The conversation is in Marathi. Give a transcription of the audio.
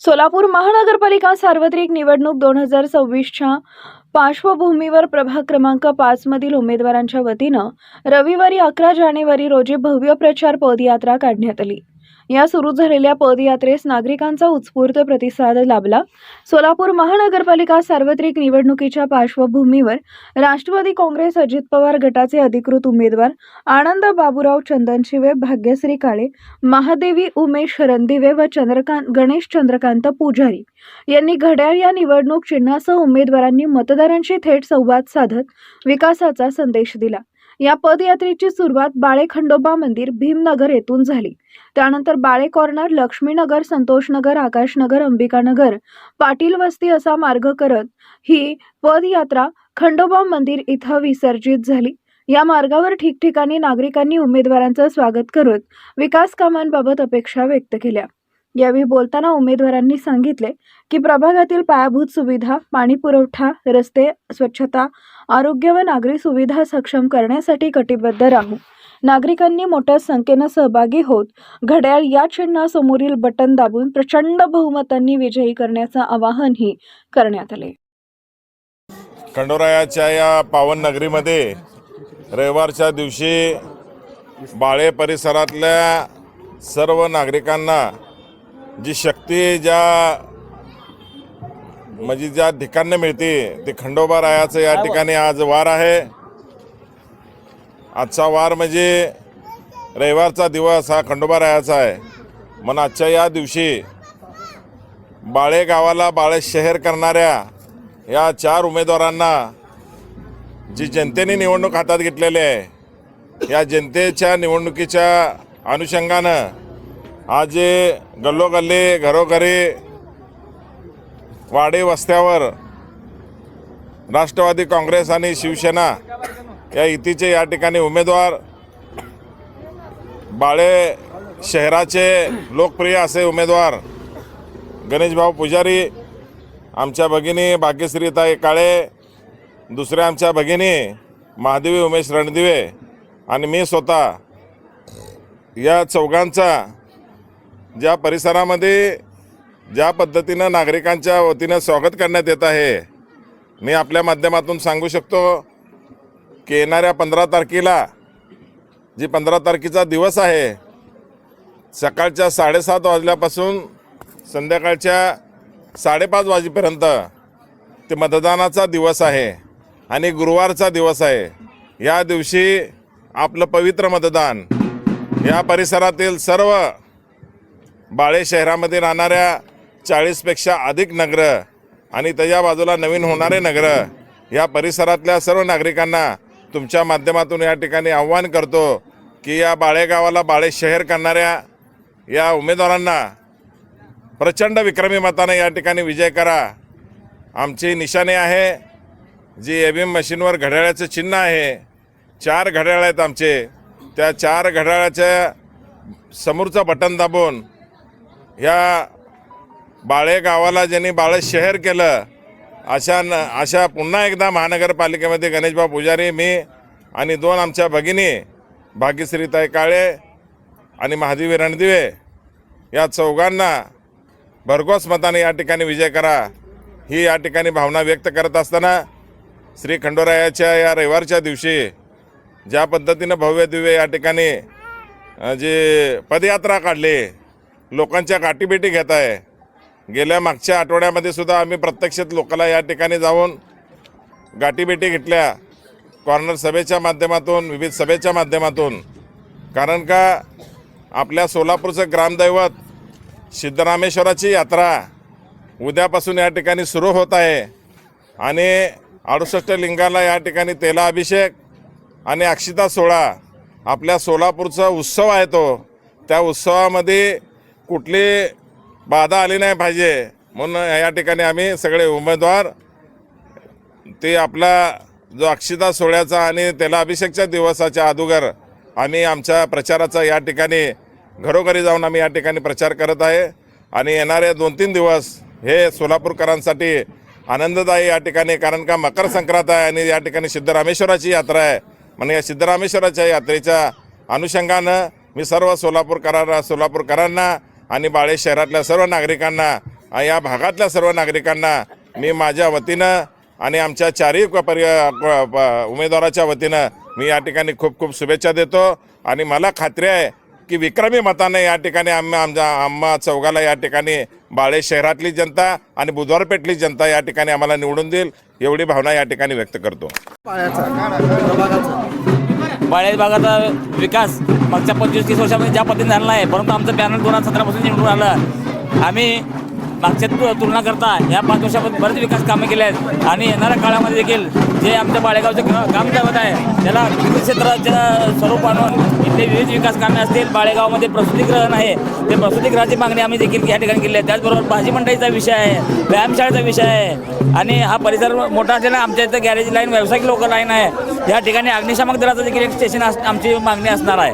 सोलापूर महानगरपालिका सार्वत्रिक निवडणूक 2026च्या पार्श्वभूमीवर प्रभाग क्रमांक 5 मधील उमेदवारांच्या वतीनं रविवारी 11 जानेवारी रोजी भव्य प्रचार पदयात्रा काढण्यात आली। या सुरू झालेल्या पदयात्रेस नागरिकांचा उत्स्फूर्त प्रतिसाद लाभला। सोलापूर महानगरपालिका सार्वत्रिक निवडणुकीच्या पार्श्वभूमीवर राष्ट्रवादी काँग्रेस अजित पवार गटाचे अधिकृत उमेदवार आनंद बाबूराव चंदनशिवे, भाग्यश्री काळे, महादेवी उमेश रणदिवे व गणेश चंद्रकांत पुजारी यांनी घड्याळ या निवडणूक चिन्हासह उमेदवारांनी मतदारांशी थेट संवाद साधत विकासाचा संदेश दिला। या पदयात्रेची सुरुवात बाळे खंडोबा मंदिर भीमनगर येथून झाली। त्यानंतर बाळे कॉर्नर, लक्ष्मीनगर, संतोषनगर, आकाशनगर, अंबिकानगर, पाटील वस्ती असा मार्ग करत ही पदयात्रा खंडोबा मंदिर इथं विसर्जित झाली। या मार्गावर ठिकठिकाणी नागरिकांनी उमेदवारांचं स्वागत करत विकास कामांबाबत अपेक्षा व्यक्त केल्या। यावेळी बोलताना उमेदवारांनी सांगितले की प्रभागातील पायाभूत सुविधा, पाणी पुरवठा, रस्ते, स्वच्छता, आरोग्य व नागरी सुविधा सक्षम करण्यासाठी कटिबद्ध राहू। नागरिकांनी मोठ्या संख्येने सहभागी होत घड्याळ या चिन्हासमोरील बटन दाबून प्रचंड बहुमतांनी विजयी करण्याचं आवाहनही करण्यात आले। खंडोरायाच्या या पावन नगरीमध्ये रविवारच्या दिवशी बाळे परिसरातल्या सर्व नागरिकांना जी शक्ती ज्या ठिकाणी मिळते ते खंडोबा रायाचं या ठिकाणी आज वार आहे। आजचा वार म्हणजे रविवारचा दिवस हा खंडोबा रायाचा आहे। म्हणून आजच्या या दिवशी बाळे गावाला बाळे शहर करणाऱ्या या 4 उमेदवारांना जी जनतेने निवडणूक हातात घेतलेली आहे, या जनतेच्या निवडणुकीच्या अनुषंगानं आज गल्लोगल्ली, घरोघरी, वाडे वस्त्यावर राष्ट्रवादी काँग्रेस आणि शिवसेना या युतीचे या ठिकाणी उमेदवार, बाळे शहराचे लोकप्रिय असे उमेदवार गणेशभाऊ पुजारी, आमच्या भगिनी भाग्यश्रीताई काळे, दुसऱ्या आमच्या भगिनी महादेवी उमेश रणदिवे आणि मी स्वतः, या चौघांचा ज्या परिसरामध्ये ज्या पद्धतीनं नागरिकांच्या वतीनं स्वागत करण्यात येत आहे, मी आपल्या माध्यमातून सांगू शकतो की येणाऱ्या 15 तारखेला, जी 15 तारखेचा दिवस आहे, सकाळच्या 7:30 वाजल्यापासून संध्याकाळच्या 5:30 वाजेपर्यंत ते मतदानाचा दिवस आहे आणि गुरुवारचा दिवस आहे। या दिवशी आपलं पवित्र मतदान या परिसरातील सर्व बाळे शहरामध्ये राहणाऱ्या 40पेक्षा अधिक नगर आणि त्याच्या बाजूला नवीन होणारे नगर या परिसरातल्या सर्व नागरिकांना तुमच्या माध्यमातून या ठिकाणी आव्हान करतो की या बाळे गावाला बाळे शहर करणाऱ्या या उमेदवारांना प्रचंड विक्रमी मताने या ठिकाणी विजय करा। आमची निशाणी आहे जी EVM मशीनवर घड्याळाचं चिन्ह आहे। 4 घड्याळ आहेत आमचे। त्या 4 घड्याळाच्या समोरचं बटन दाबून ह्या बाळे गावाला ज्यांनी बाळे शहर केलं अशा पुन्हा एकदा महानगरपालिकेमध्ये गणेशभाऊ पुजारी, मी आणि 2 आमच्या भगिनी भाग्यश्रीताई काळे आणि महादेवी रणदिवे या चौघांना भरघोस मताने या ठिकाणी विजय करा, ही या ठिकाणी भावना व्यक्त करत असताना श्री खंडोरायाच्या या रविवारच्या दिवशी ज्या पद्धतीनं भव्य दिव्य या ठिकाणी जे पदयात्रा काढली, लोकांच्या गाठीभेटी घेत आहे। गेल्या मागच्या आठवड्यामध्ये सुद्धा आम्ही प्रत्यक्षात लोकांना या ठिकाणी जाऊन गाठीभेटी घेतल्या, कॉर्नर सभेच्या माध्यमातून, विविध सभेच्या माध्यमातून। कारण का आपल्या सोलापूरचं ग्रामदैवत सिद्धरामेश्वराची यात्रा उद्यापासून या ठिकाणी सुरू होत आहे आणि 68 लिंगाला या ठिकाणी तेलाभिषेक आणि अक्षता सोहळा आपल्या सोलापूरचा उत्सव आहे। त्या उत्सवामध्ये कुठली बाधा आली नाही पाहिजे म्हणून या ठिकाणी आम्ही सगळे उमेदवार ते आपला जो अक्षता सोहळ्याचा आणि तेलाभिषेकच्या दिवसाच्या अगोदर आम्ही आमच्या प्रचाराचा या ठिकाणी घरोघरी जाऊन आम्ही या ठिकाणी प्रचार करत आहे। आणि येणारे 2-3 दिवस हे सोलापूरकरांसाठी आनंददायी या ठिकाणी, कारण का मकर संक्रांत आहे आणि या ठिकाणी सिद्धरामेश्वराची यात्रा आहे। म्हणून या सिद्धरामेश्वराच्या यात्रेच्या अनुषंगानं मी सर्व सोलापूरकरांना आणि बाळे शहरातल्या सर्व नागरिकांना आणि या भागातल्या सर्व नागरिकांना मी माझ्या वतीनं आणि आमच्या चारही उमेदवाराच्या वतीनं मी या ठिकाणी खूप खूप शुभेच्छा देतो आणि मला खात्री आहे की विक्रमी मताने या ठिकाणी आम्हा चौघाला या ठिकाणी बाळे शहरातली जनता आणि बुधवारपेठली जनता या ठिकाणी आम्हाला निवडून देईल एवढी भावना या ठिकाणी व्यक्त करतो. बाळे भागाचा विकास मागच्या 25-30 वर्षामध्ये ज्या पद्धतीने झाला आहे, परंतु आमचं पॅनल 2017 पासून निवडून आलं. आम्ही मागच्या तुलना करता या 5 वर्षामध्ये बरेच विकास कामे केले आहेत आणि येणाऱ्या काळामध्ये देखील जे आमच्या बाळेगावचे काम चालत आहे त्याला विविध क्षेत्राच्या स्वरूप आणून इथले विविध विकास कामे असतील. बाळेगावमध्ये प्रसूतिगृह नाही, ते प्रसूतिगृहाची मागणी आम्ही देखील या ठिकाणी केली आहे. त्याचबरोबर भाजी मंडईचा विषय आहे, व्यायामशाळेचा विषय आहे आणि हा परिसर मोठा असलेला आमच्या इथं गॅरेज लाईन, व्यावसायिक लोक लाईन आहे. या ठिकाणी अग्निशामक दलाचं देखील एक स्टेशन आमची मागणी असणार आहे.